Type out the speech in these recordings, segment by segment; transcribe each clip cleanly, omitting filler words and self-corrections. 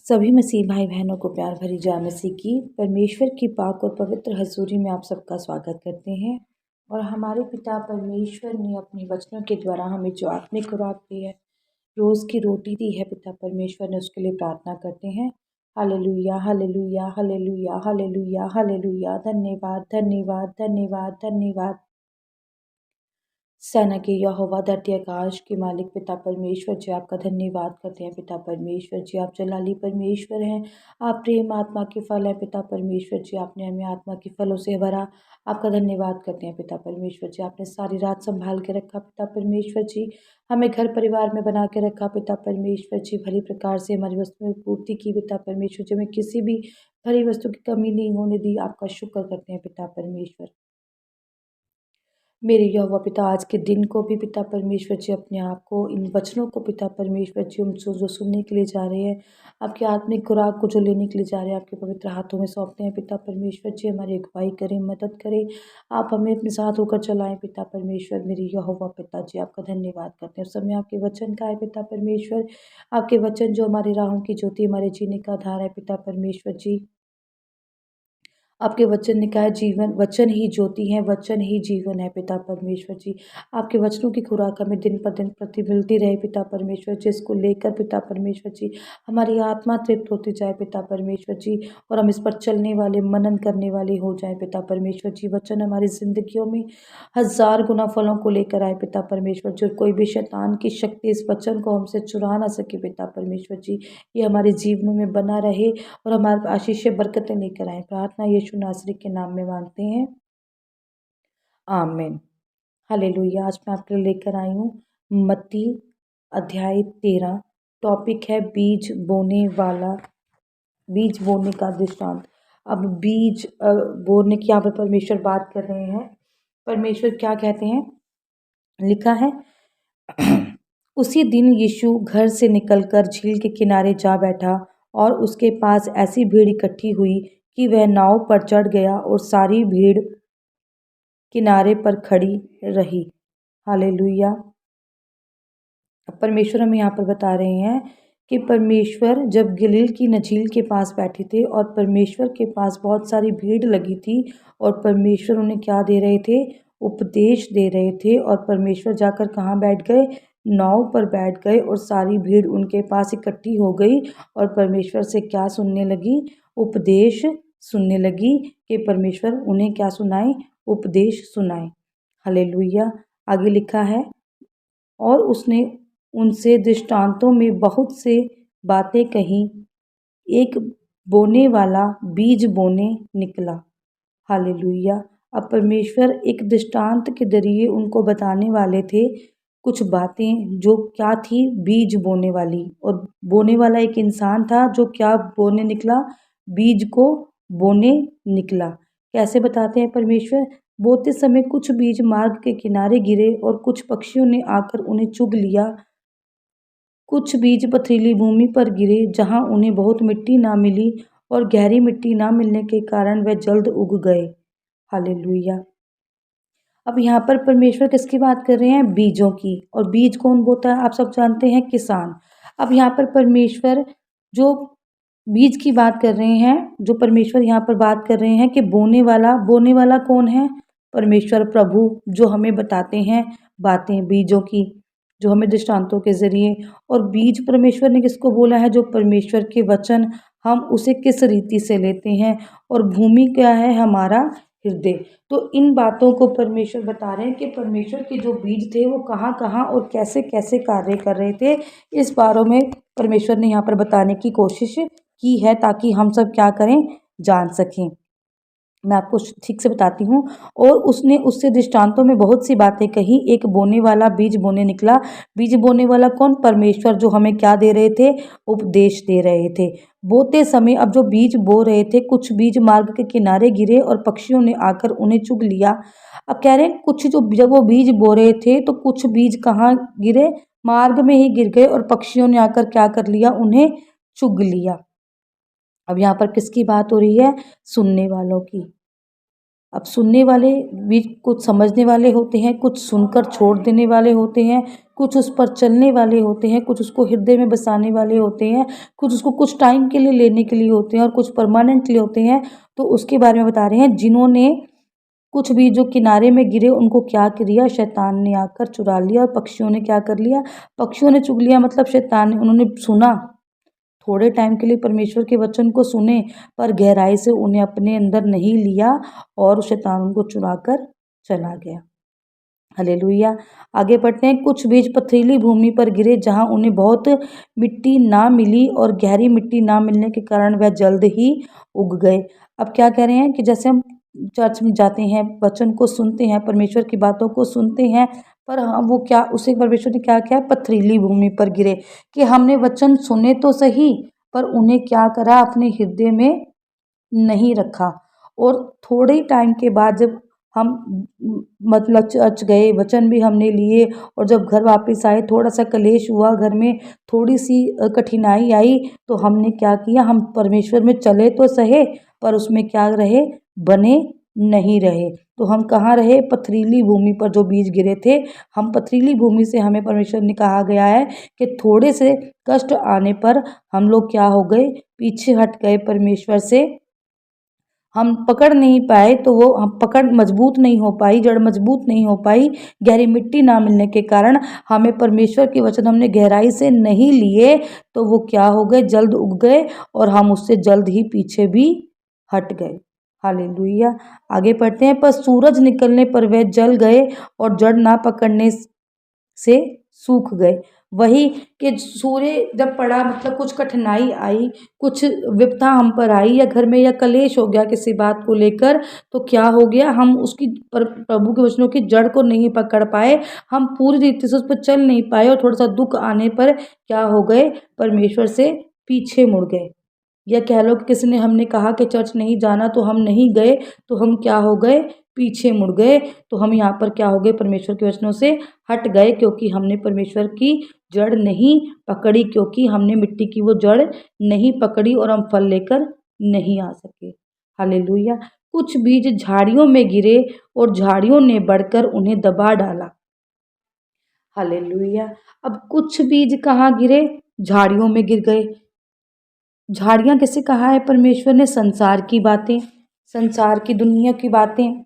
सभी मसीह भाई बहनों को प्यार भरी जय मसीह की परमेश्वर की पाक और पवित्र हजूरी में आप सबका स्वागत करते हैं। और हमारे पिता परमेश्वर ने अपने वचनों के द्वारा हमें जो आत्मिक खुराक दी है, रोज़ की रोटी दी है, पिता परमेश्वर ने उसके लिए प्रार्थना करते हैं। Hallelujah hallelujah hallelujah hallelujah hallelujah. धन्यवाद धन्यवाद धन्यवाद धन्यवाद। सेना के यहोवा धरती आकाश के मालिक पिता परमेश्वर जी, आपका धन्यवाद करते हैं। पिता परमेश्वर जी, आप जलाली परमेश्वर हैं, आप प्रेम आत्मा के फल हैं। पिता परमेश्वर जी, आपने हमें आत्मा के फलों से भरा, आपका धन्यवाद करते हैं। पिता परमेश्वर जी, आपने सारी रात संभाल के रखा। पिता परमेश्वर जी, हमें घर परिवार में बना के रखा। पिता परमेश्वर जी, भली प्रकार से हमारी वस्तुओं की पूर्ति की। पिता परमेश्वर जी, हमें किसी भी भली वस्तु की कमी नहीं होने दी। आपका शुक्र करते हैं पिता परमेश्वर। मेरे यहोवा पिता, आज के दिन को भी पिता परमेश्वर जी, अपने आप को इन वचनों को पिता परमेश्वर जी, हम जो सुनने के लिए जा रहे हैं, आपके आत्मिक खुराक को जो लेने के लिए जा रहे हैं, आपके पवित्र हाथों में सौंपते हैं। पिता परमेश्वर जी, हमारी अगुवाई करें, मदद करें, आप हमें अपने साथ होकर चलाएं। पिता परमेश्वर, मेरे यहोवा पिता जी, आपका धन्यवाद करते हैं। उस समय आपके वचन का है पिता परमेश्वर, आपके वचन जो हमारी राहों की ज्योति, हमारे जीने का आधार है। पिता परमेश्वर जी, आपके वचन ने कहा है, जीवन वचन ही ज्योति है, वचन ही जीवन है। पिता परमेश्वर जी, आपके वचनों की खुराक हमें दिन पर दिन प्रति मिलती रहे। पिता परमेश्वर जी, इसको लेकर पिता परमेश्वर जी, हमारी आत्मा तृप्त होती जाए। पिता परमेश्वर जी, और हम इस पर चलने वाले, मनन करने वाले हो जाए। पिता परमेश्वर जी, वचन हमारी जिंदगियों में 1000 गुना फलों को लेकर आए। पिता परमेश्वर जी, कोई भी शैतान की शक्ति इस वचन को हमसे चुरा ना सके। पिता परमेश्वर जी, ये हमारे जीवनों में बना रहे और हमारे आशीष बरकतें लेकर आए। प्रार्थना यीशु नासरी के नाम में मांगते हैं, आमीन। हालेलुया। आज मैं आपके लिए लेकर आई हूँ मत्ती अध्याय 13। टॉपिक है बीज बोने वाला, बीज बोने का दृष्टांत। अब बीज बोने की यहाँ पर परमेश्वर बात कर रहे हैं। परमेश्वर क्या कहते हैं, लिखा है उसी दिन यीशु घर से निकलकर झील के किनारे जा बैठा और उसके पास ऐसी भीड़ इकट्ठी हुई कि वह नाव पर चढ़ गया और सारी भीड़ किनारे पर खड़ी रही। हालेलुया। परमेश्वर हमें यहाँ पर बता रहे हैं कि परमेश्वर जब गलील की झील के पास बैठे थे और परमेश्वर के पास बहुत सारी भीड़ लगी थी और परमेश्वर उन्हें क्या दे रहे थे, उपदेश दे रहे थे। और परमेश्वर जाकर कहाँ बैठ गए, नाव पर बैठ गए और सारी भीड़ उनके पास इकट्ठी हो गई और परमेश्वर से क्या सुनने लगी, उपदेश सुनने लगी कि परमेश्वर उन्हें क्या सुनाए, उपदेश सुनाए। हालेलुया। आगे लिखा है, और उसने उनसे दृष्टांतों में बहुत से बातें कहीं। एक बोने वाला बीज बोने निकला। हालेलुया। अब परमेश्वर एक दृष्टांत के जरिए उनको बताने वाले थे कुछ बातें, जो क्या थी, बीज बोने वाली। और बोने वाला एक इंसान था जो क्या बोने निकला, बीज को बोने निकला। कैसे बताते हैं परमेश्वर, बोते समय कुछ बीज मार्ग के किनारे गिरे और कुछ पक्षियों ने आकर उन्हें चुग लिया। कुछ बीज पथरीली भूमि पर गिरे जहां उन्हें बहुत मिट्टी ना मिली और गहरी मिट्टी ना मिलने के कारण वे जल्द उग गए। हालेलुया। अब यहाँ पर परमेश्वर किसकी बात कर रहे हैं, बीजों की। और बीज कौन बोता है, आप सब जानते हैं, किसान। अब यहाँ पर परमेश्वर जो बीज की बात कर रहे हैं, जो परमेश्वर यहाँ पर बात कर रहे हैं कि बोने वाला कौन है, परमेश्वर प्रभु, जो हमें बताते हैं बातें बीजों की, जो हमें दृष्टांतों के जरिए। और बीज परमेश्वर ने किसको बोला है, जो परमेश्वर के वचन, हम उसे किस रीति से लेते हैं। और भूमि क्या है, हमारा हृदय। तो इन बातों को परमेश्वर बता रहे हैं कि परमेश्वर के जो बीज थे वो कहाँ कहाँ और कैसे कैसे कार्य कर रहे थे। इस बारे में परमेश्वर ने यहाँ पर बताने की कोशिश की है, ताकि हम सब क्या करें, जान सकें। मैं आपको ठीक से बताती हूँ। और उसने उससे दृष्टांतों में बहुत सी बातें कही। एक बोने वाला बीज बोने निकला। बीज बोने वाला कौन, परमेश्वर, जो हमें क्या दे रहे थे, उपदेश दे रहे थे। बोते समय अब जो बीज बो रहे थे, कुछ बीज मार्ग के किनारे गिरे और पक्षियों ने आकर उन्हें चुग लिया। अब कह रहे हैं कुछ, जो जब वो बीज बो रहे थे तो कुछ बीज कहाँ गिरे, मार्ग में ही गिर गए और पक्षियों ने आकर क्या कर लिया, उन्हें चुग लिया। अब यहाँ पर किसकी बात हो रही है, सुनने वालों की। अब सुनने वाले भी कुछ समझने वाले होते हैं, कुछ सुनकर छोड़ देने वाले होते हैं, कुछ उस पर चलने वाले होते हैं, कुछ उसको हृदय में बसाने वाले होते हैं, कुछ उसको कुछ टाइम के लिए लेने के लिए होते हैं और कुछ परमानेंटली होते हैं। तो उसके बारे में बता रहे हैं, जिन्होंने कुछ भी जो किनारे में गिरे उनको क्या किया, शैतान ने आकर चुरा लिया। और पक्षियों ने क्या कर लिया, पक्षियों ने चुग लिया, मतलब शैतान ने, उन्होंने सुना, थोड़े टाइम के लिए परमेश्वर के वचन को सुने, पर गहराई से उन्हें अपने अंदर नहीं लिया और शैतान उनको चुरा कर चला गया। हालेलुया। आगे बढ़ते हैं। कुछ बीज पथरीली भूमि पर गिरे, जहाँ उन्हें बहुत मिट्टी ना मिली और गहरी मिट्टी ना मिलने के कारण वह जल्द ही उग गए। अब क्या कह रहे हैं कि जैसे हम चर्च में जाते हैं, वचन को सुनते हैं, परमेश्वर की बातों को सुनते हैं, पर हम वो क्या, उसे परमेश्वर ने क्या किया, पथरीली भूमि पर गिरे, कि हमने वचन सुने तो सही, पर उन्हें क्या करा, अपने हृदय में नहीं रखा। और थोड़े ही टाइम के बाद जब हम मतलब चर्च गए, वचन भी हमने लिए, और जब घर वापस आए, थोड़ा सा कलेश हुआ घर में, थोड़ी सी कठिनाई आई, तो हमने क्या किया, हम परमेश्वर में चले तो सहे, पर उसमें क्या रहे, बने नहीं रहे। तो हम कहाँ रहे, पथरीली भूमि पर जो बीज गिरे थे। हम पथरीली भूमि से, हमें परमेश्वर ने कहा गया है कि थोड़े से कष्ट आने पर हम लोग क्या हो गए, पीछे हट गए परमेश्वर से, हम पकड़ नहीं पाए, तो वो हम पकड़ मजबूत नहीं हो पाई, जड़ मजबूत नहीं हो पाई, गहरी मिट्टी ना मिलने के कारण हमें परमेश्वर के वचन हमने गहराई से नहीं लिए, तो वो क्या हो गए, जल्द उग गए, और हम उससे जल्द ही पीछे भी हट गए। हालेलुया। आगे पढ़ते हैं। पर सूरज निकलने पर वे जल गए और जड़ ना पकड़ने से सूख गए। वही कि सूर्य जब पड़ा, मतलब कुछ कठिनाई आई, कुछ विपदा हम पर आई, या घर में या कलेश हो गया किसी बात को लेकर, तो क्या हो गया, हम उसकी प्रभु के वचनों की जड़ को नहीं पकड़ पाए, हम पूरी रीति से उस पर चल नहीं पाए, और थोड़ा सा दुख आने पर क्या हो गए, परमेश्वर से पीछे मुड़ गए। या कह लो कि किसी ने, हमने कहा कि चर्च नहीं जाना, तो हम नहीं गए, तो हम क्या हो गए, पीछे मुड़ गए। तो हम यहाँ पर क्या हो गए, परमेश्वर के वचनों से हट गए, क्योंकि हमने परमेश्वर की जड़ नहीं पकड़ी, क्योंकि हमने मिट्टी की वो जड़ नहीं पकड़ी, और हम फल लेकर नहीं आ सके। हालेलुया। कुछ बीज झाड़ियों में गिरे और झाड़ियों ने बढ़कर उन्हें दबा डाला। हालेलुया। अब कुछ बीज कहाँ गिरे, झाड़ियों में गिर गए। झाड़ियाँ किसे कहा है परमेश्वर ने, संसार की बातें, संसार की दुनिया की बातें,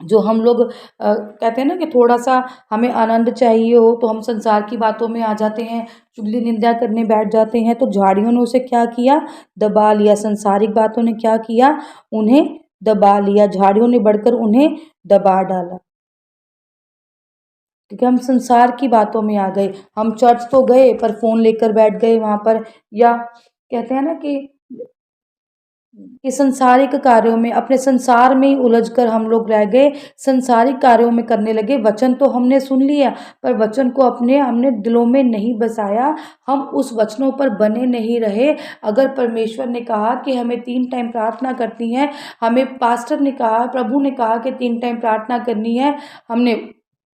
जो हम लोग कहते हैं ना कि थोड़ा सा हमें आनंद चाहिए हो, तो हम संसार की बातों में आ जाते हैं, चुगली निंदा करने बैठ जाते हैं। तो झाड़ियों ने उसे क्या किया, दबा लिया। संसारिक बातों ने क्या किया, उन्हें दबा लिया। झाड़ियों ने बढ़कर उन्हें दबा डाला, क्योंकि हम संसार की बातों में आ गए। हम चर्च तो गए, पर फोन लेकर बैठ गए वहां पर, या कहते हैं ना कि संसारिक कार्यों में, अपने संसार में ही उलझ कर हम लोग रह गए, संसारिक कार्यों में करने लगे। वचन तो हमने सुन लिया, पर वचन को अपने हमने दिलों में नहीं बसाया, हम उस वचनों पर बने नहीं रहे। अगर परमेश्वर ने कहा कि हमें 3 टाइम प्रार्थना करनी है, हमें पास्टर ने कहा, प्रभु ने कहा कि 3 टाइम प्रार्थना करनी है, हमने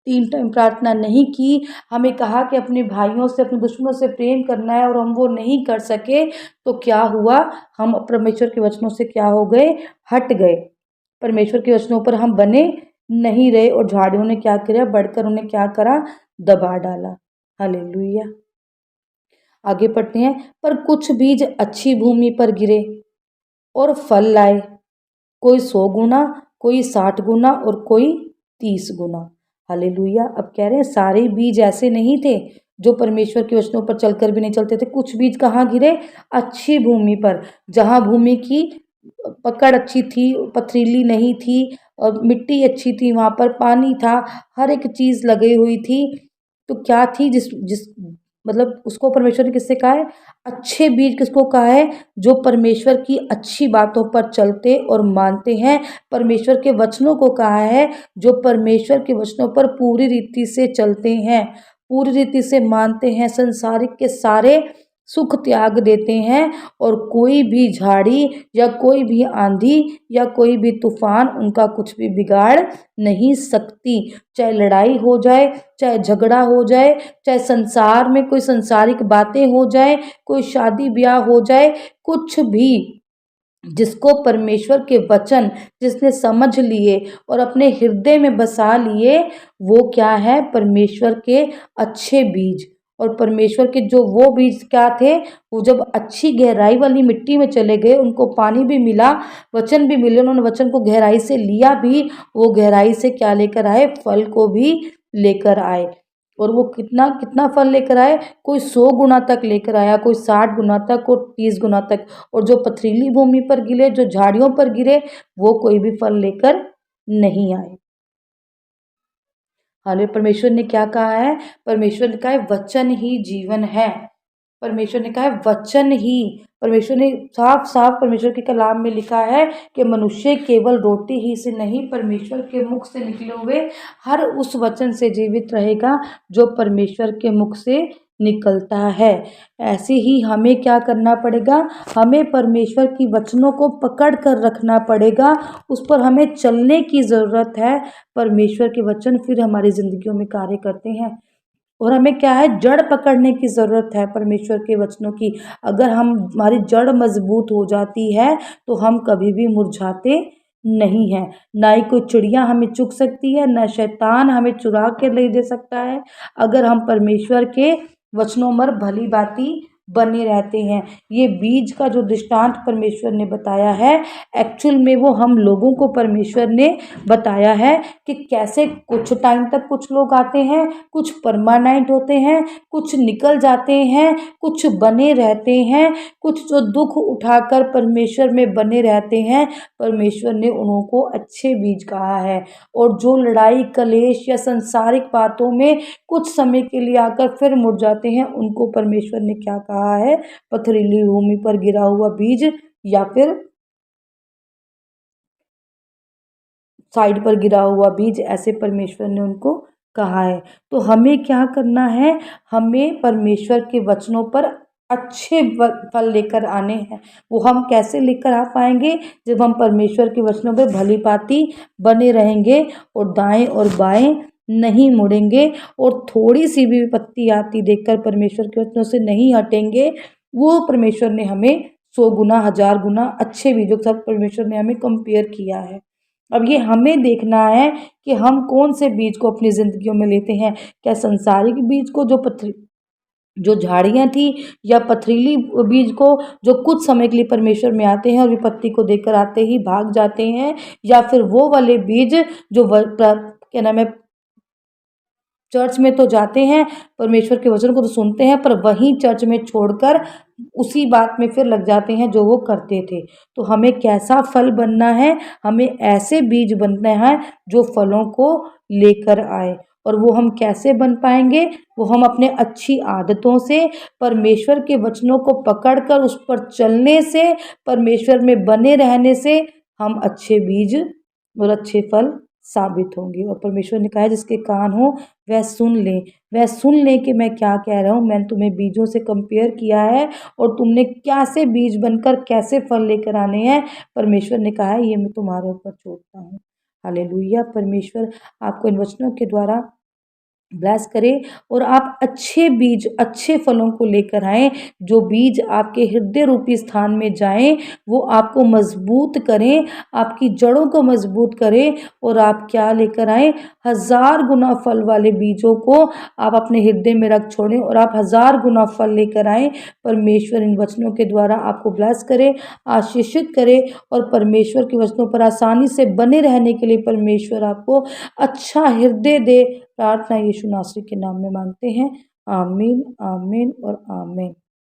3 टाइम प्रार्थना नहीं की, हमें कहा कि अपने भाइयों से, अपने दुश्मनों से प्रेम करना है, और हम वो नहीं कर सके, तो क्या हुआ, हम परमेश्वर के वचनों से क्या हो गए, हट गए। परमेश्वर के वचनों पर हम बने नहीं रहे, और झाड़ियों ने क्या किया, बढ़कर उन्हें क्या करा, दबा डाला। हालेलुया। आगे पढ़ते हैं। पर कुछ बीज अच्छी भूमि पर गिरे और फल लाए, कोई 100 गुना, कोई 60 गुना, और कोई 30 गुना। हालेलुया। अब कह रहे हैं सारे बीज ऐसे नहीं थे जो परमेश्वर के वचनों पर चलकर भी नहीं चलते थे। कुछ बीज कहाँ गिरे, अच्छी भूमि पर, जहाँ भूमि की पकड़ अच्छी थी, पथरीली नहीं थी, और मिट्टी अच्छी थी, वहाँ पर पानी था, हर एक चीज़ लगी हुई थी। तो क्या थी, जिस जिस मतलब उसको परमेश्वर ने किससे कहा है, अच्छे बीज किसको कहा है, जो परमेश्वर की अच्छी बातों पर चलते और मानते हैं। परमेश्वर के वचनों को कहा है, जो परमेश्वर के वचनों पर पूरी रीति से चलते हैं, पूरी रीति से मानते हैं, संसारिक के सारे सुख त्याग देते हैं, और कोई भी झाड़ी या कोई भी आंधी या कोई भी तूफान उनका कुछ भी बिगाड़ नहीं सकती। चाहे लड़ाई हो जाए, चाहे झगड़ा हो जाए, चाहे संसार में कोई संसारिक बातें हो जाए, कोई शादी ब्याह हो जाए, कुछ भी, जिसको परमेश्वर के वचन जिसने समझ लिए और अपने हृदय में बसा लिए, वो क्या है, परमेश्वर के अच्छे बीज। और परमेश्वर के जो वो बीज क्या थे, वो जब अच्छी गहराई वाली मिट्टी में चले गए, उनको पानी भी मिला, वचन भी मिले, उन्होंने वचन को गहराई से लिया भी, वो गहराई से क्या लेकर आए, फल को भी लेकर आए। और वो कितना कितना फल लेकर आए, कोई 100 गुना तक लेकर आया, कोई 60 गुना तक, कोई 30 गुना तक। और जो पथरीली भूमि पर गिरे, जो झाड़ियों पर गिरे, वो कोई भी फल लेकर नहीं आए। हालांकि परमेश्वर ने क्या कहा है, परमेश्वर ने कहा है वचन ही जीवन है। परमेश्वर ने कहा है वचन ही, परमेश्वर ने साफ साफ परमेश्वर के कलाम में लिखा है कि मनुष्य केवल रोटी ही से नहीं, परमेश्वर के मुख से निकले हुए हर उस वचन से जीवित रहेगा जो परमेश्वर के मुख से निकलता है। ऐसे ही हमें क्या करना पड़ेगा, हमें परमेश्वर की वचनों को पकड़ कर रखना पड़ेगा, उस पर हमें चलने की ज़रूरत है। परमेश्वर के वचन फिर हमारी ज़िंदगियों में कार्य करते हैं। और हमें क्या है, जड़ पकड़ने की ज़रूरत है परमेश्वर के वचनों की। अगर हमारी जड़ मजबूत हो जाती है तो हम कभी भी मुरझाते नहीं हैं। ना ही कोई चिड़िया हमें चुग सकती है, ना शैतान हमें चुरा के ले दे सकता है, अगर हम परमेश्वर के वचनों पर भली भांति बने रहते हैं। ये बीज का जो दृष्टांत परमेश्वर ने बताया है, एक्चुअल में वो हम लोगों को परमेश्वर ने बताया है कि कैसे कुछ टाइम तक कुछ लोग आते हैं, कुछ परमानेंट होते हैं, कुछ निकल जाते हैं, कुछ बने रहते हैं, कुछ जो दुख उठाकर परमेश्वर में बने रहते हैं, परमेश्वर ने उनको अच्छे बीज कहा है। और जो लड़ाई कलेश या संसारिक बातों में कुछ समय के लिए आकर फिर मुड़ जाते हैं, उनको परमेश्वर ने क्या कहा है, पथरीली भूमि पर गिरा हुआ बीज या फिर साइड पर गिरा हुआ बीज, ऐसे परमेश्वर ने उनको कहा है। तो हमें क्या करना है, हमें परमेश्वर के वचनों पर अच्छे फल लेकर आने हैं। वो हम कैसे लेकर आ पाएंगे, जब हम परमेश्वर के वचनों पर भली भांति बने रहेंगे और दाएं और बाएं नहीं मुड़ेंगे, और थोड़ी सी भी विपत्ति आती देखकर परमेश्वर के वचनों से नहीं हटेंगे। वो परमेश्वर ने हमें 100 गुना 1000 गुना अच्छे बीजों के साथ परमेश्वर ने हमें कंपेयर किया है। अब ये हमें देखना है कि हम कौन से बीज को अपनी ज़िंदगियों में लेते हैं। क्या संसारिक बीज को, जो झाड़ियाँ थी, या पथरीली बीज को जो कुछ समय के लिए परमेश्वर में आते हैं और विपत्ति को देकर आते ही भाग जाते हैं, या फिर वो वाले बीज जो क्या नाम है, चर्च में तो जाते हैं, परमेश्वर के वचन को तो सुनते हैं, पर वहीं चर्च में छोड़कर उसी बात में फिर लग जाते हैं जो वो करते थे। तो हमें कैसा फल बनना है, हमें ऐसे बीज बनना है जो फलों को लेकर आए। और वो हम कैसे बन पाएंगे, वो हम अपने अच्छी आदतों से, परमेश्वर के वचनों को पकड़कर उस पर चलने से, परमेश्वर में बने रहने से हम अच्छे बीज और अच्छे फल साबित होंगे। और परमेश्वर ने कहा है जिसके कान हो वह सुन ले, वह सुन ले कि मैं क्या कह रहा हूँ। मैंने तुम्हें बीजों से कंपेयर किया है और तुमने कैसे बीज बनकर कैसे फल लेकर आने हैं, परमेश्वर ने कहा है ये मैं तुम्हारे ऊपर छोड़ता हूँ। हालेलुया। परमेश्वर आपको इन वचनों के द्वारा ब्लेस करे और आप अच्छे बीज अच्छे फलों को लेकर आएँ। जो बीज आपके हृदय रूपी स्थान में जाएँ, वो आपको मजबूत करें, आपकी जड़ों को मजबूत करें, और आप क्या लेकर आएँ, 1000 गुना फल वाले बीजों को आप अपने हृदय में रख छोड़ें और आप 1000 गुना फल लेकर आएँ। परमेश्वर इन वचनों के द्वारा आपको ब्लेस करे, आशीषित करे, और परमेश्वर के वचनों पर आसानी से बने रहने के लिए परमेश्वर आपको अच्छा हृदय दे। प्रार्थना यीशु नासरी के नाम में मांगते हैं। आमीन, आमीन और आमीन।